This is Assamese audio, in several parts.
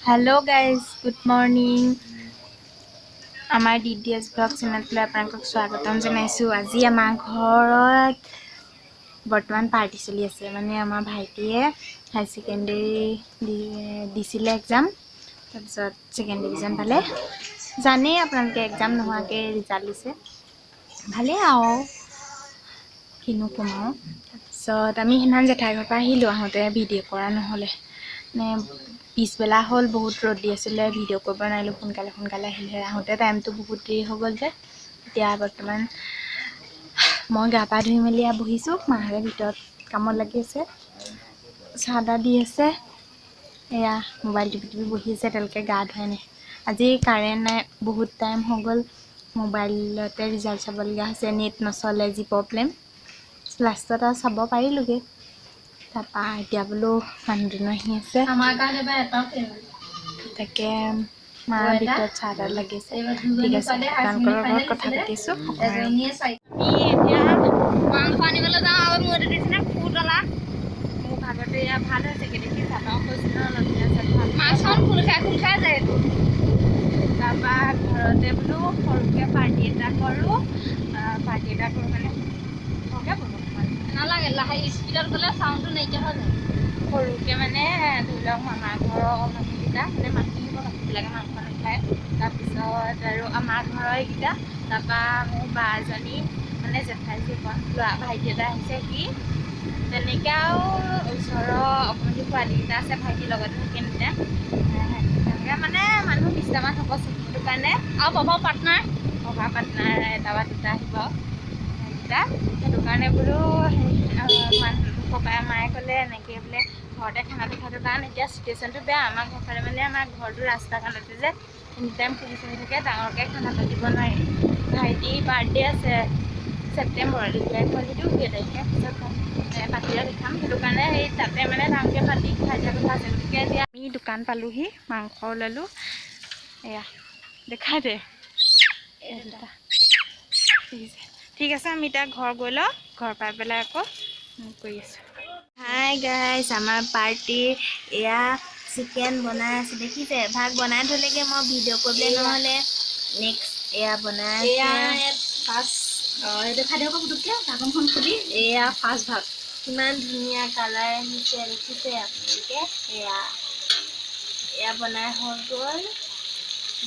हेलो गाइज गुड मर्निंग आमार DDS ब्लॉग चैनल आपन स्वागतम जनाइছোঁ। আজি आमार घरत बर्तमान पार्टी चलि आछे माने आमार भाइटिए हाई सेकेंडरी दिसिले एग्जाम तारपिছত सेकेंड डिविजन पाले जाने आपनालोके एग्जाम नहुवाके रिजाल्ट दिसे भाले आओ किनु कमाओ तारपिছত आमी हिनान जेठाइ घर পৰা আহিलो आहोते भिडिओ কৰা নহলে ने पिछबेला हल बहुत रद दी आছিলে भिडिओ কৰিব নোৱাৰিলো সোনকালে আহিলে আহোতে টাইমটো বহুত দেৰি হৈ গল যে এতিয়া বৰ্তমান মই গা পা ধুই মেলি বহিছো মাহৰে ভিতৰত কামত লাগি আছে সাদা দি আছে এয়া মোবাইল টিপি বহি আছে তেলকে গা ধুই নাই আজি কাৰেন্ট নাই বহুত টাইম হৈ গল মোবাইলতে ৰিজাল্ট চাবলগা আছে নেট নচলে যি প্ৰবলেম লাষ্টত চাব পাৰিলোগে তাপা এতিয়া বলো মানুহজন আহি আছে আমাৰ কাৰণে বা এটা তাকে মা ভিতৰত চাদা লাগিছে ঠিক আছে আপোনালোকৰ লগত কথা পাতিছো এজনীয়ে চাই এতিয়া মাংস আনিবলৈ যাওঁ আৰু মোৰ দিছিলে ফুটলা মোৰ ভাগতে ইয়া ভাল হৈছে কি দেখি চাবা কৈছিল লতিয়া চাই ভাল মাছখন ফুল খাই যায় তাপা ঘৰতে বলো সৰুকে পাৰ্টি এটা কৰো মানে ওকে বলো নালাগে লাহে স্পিডত গলে সাউন্ডটো নাইকিয়া হৈ যায় সৰুকে মানে ধৰি লওক মামাৰ ঘৰৰ মানুহকেইটা মানে মাতিব বাকীবিলাকে মাংস নাখায় তাৰপিছত আৰু আমাৰ ঘৰৰ এইকেইটা তাৰপৰা মোৰ বা এজনী মানে জেঠাই যে ল'ৰা ভাইটি এটা আহিছে কি তেনেকৈ আৰু ওচৰৰ অকণমানি পোৱালীকেইটা আছে ভাইটিৰ লগতে থাকে নিতে তেনেকৈ মানে মানুহ 20টামান হ'ব সেইটো কাৰণে আৰু পঢ়া পাৰ্টনাৰ এটা বা দুটা আহিব সেইটো কাৰণে বোলো ককাই মায়ে ক'লে এনেকৈ বোলে ঘৰতে খানাটো খাওঁটো কাৰণ এতিয়া চিটুৱেশ্যনটো বেয়া আমাৰ ঘৰফালে মানে আমাৰ ঘৰটো ৰাস্তা কাণতে যে এনি টাইম পুলিচ আহি থাকে ডাঙৰকৈ খানা পাতিব নোৱাৰি ভাইটি বাৰ্থডে আছে ছেপ্টেম্বৰত সেইটো 2 তাৰিখে পিছত পাতিলে দেখাম সেইটো কাৰণে সেই তাতে মানে ডাঙৰকৈ পাতি খাই দিয়া কথা আছে গতিকে এতিয়া আমি দোকান পালোহি মাংস ওলালোঁ এয়া দেখাই দে ঠিক আছে আমি এতিয়া ঘৰ গৈ লওঁ ঘৰ পাই পেলাই আকৌ কৰি আছোঁ হাই গাইজ আমাৰ পাৰ্টি এয়া চিকেন বনাই আছে দেখিছে ভাগ বনাই থ'লেগে মই ভিডিঅ' কৰিবলৈ নহ'লে নেক্সট এয়া বনাই এইটো খাই দিব পুটুককৈ ঢাকনখন খুলি এয়া ফাৰ্ষ্ট ভাগ কিমান ধুনীয়া কালাৰ আহিছে দেখিছে আপোনালোকে এয়া বনাই হৈ গ'ল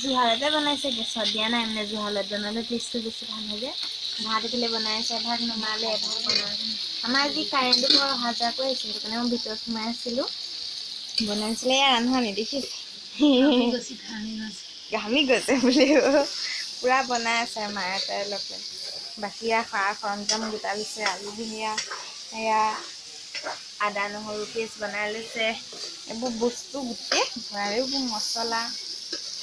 জুহালতে বনাইছে গেছত দিয়া নাই মানে জুহালত বনালে টেষ্টটো বেছি ভাল হৈ যায় ভাত এফালে বনাইছে এভাগ নমালে এভাগ বনাই আমাৰ আজি কাৰেণ্টটো বৰ অহা যোৱা কৰি আহিছে সেইটো কাৰণে মই ভিতৰত সোমাই আছিলোঁ বনাইছিলে ৰান্ধা নেদেখিছে ঘামি গৈছে বুলি পূৰা বনাই আছে মায়ে তাই লগ বাকী সা সৰঞ্জাম গোটা লৈছে আলু ধুনীয়া এয়া আদা নহৰু পেষ্ট বনাই লৈছে এইবোৰ বস্তু গোটেই ভৰাই এইবোৰ মছলা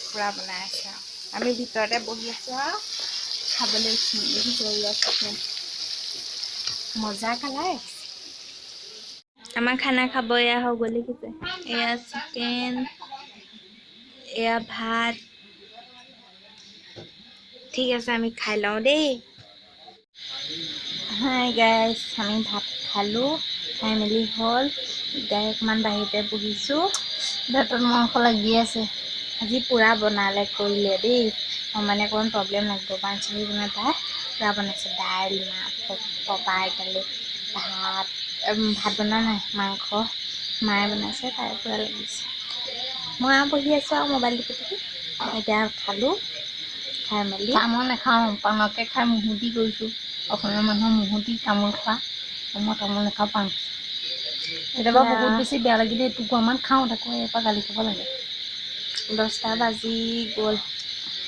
পূৰা বনাই আছে আৰু আমি ভিতৰতে বহি আছোঁ আৰু খাবলৈ মজা কালাৰ আমাৰ খানা খাব এয়া হৈ গ'ল দেখিছে এয়া চিকেন এয়া ভাত ঠিক আছে আমি খাই লওঁ দেই হাই গাইজ আমি ভাত খালোঁ খাই মেলি হ'ল এতিয়া অকণমান বাহিৰতে বহিছোঁ দাঁতত মাংস লাগি আছে আজি পূৰা বনালে কৰিলে দেই মই মানে অকণমান প্ৰব্লেম লাগিব পাঞ্চলি বনাই তাই পূৰা বনাইছে দাইল মাছ পপাই দালি ভাত বনোৱা নাই মাংস মায়ে বনাইছে তাই পূৰা লাগিছে মই আৰু বহি আছোঁ আৰু মোবাইল টিপি এতিয়া খালোঁ খাই মেলি তামোল নাখাওঁ পাণকে খাই মুহুতি কৰিছোঁ অসমীয়া মানুহৰ মুহুতি তামোল খোৱা মই তামোল নাখাওঁ পাণ কেতিয়াবা বহুত বেছি বেয়া লাগিলে এটুকুৰামান খাওঁ তাকো এৰপৰা গালি খাব লাগে 10টা বাজি গ'ল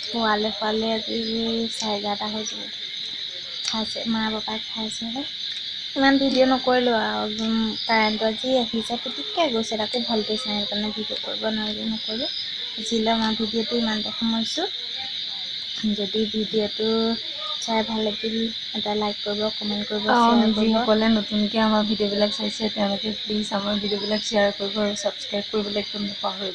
খোৱালে আজি 11:30 হৈ গ'ল খাইছে মা পাপাই খাইছেহে ইমান ভিডিঅ' নকৰিলোঁ আৰু কাৰেণ্টটো আজি আহিছে পুটুককৈ গৈছে তাকো ভল্টেজ নাই সেইকাৰণে ভিডিঅ' কৰিব নকৰিলোঁ আজিলৈ আমাৰ ভিডিঅ'টো ইমানতে সামৰিছোঁ যদি ভিডিঅ'টো চাই ভাল লাগিল এটা লাইক কৰিব কমেণ্ট কৰিব যিসকলে নতুনকৈ আমাৰ ভিডিঅ'বিলাক চাইছে তেওঁলোকে প্লিজ আমাৰ ভিডিঅ'বিলাক শ্বেয়াৰ কৰিব আৰু ছাবস্ক্ৰাইব কৰিবলৈ একদম নাপাহৰিব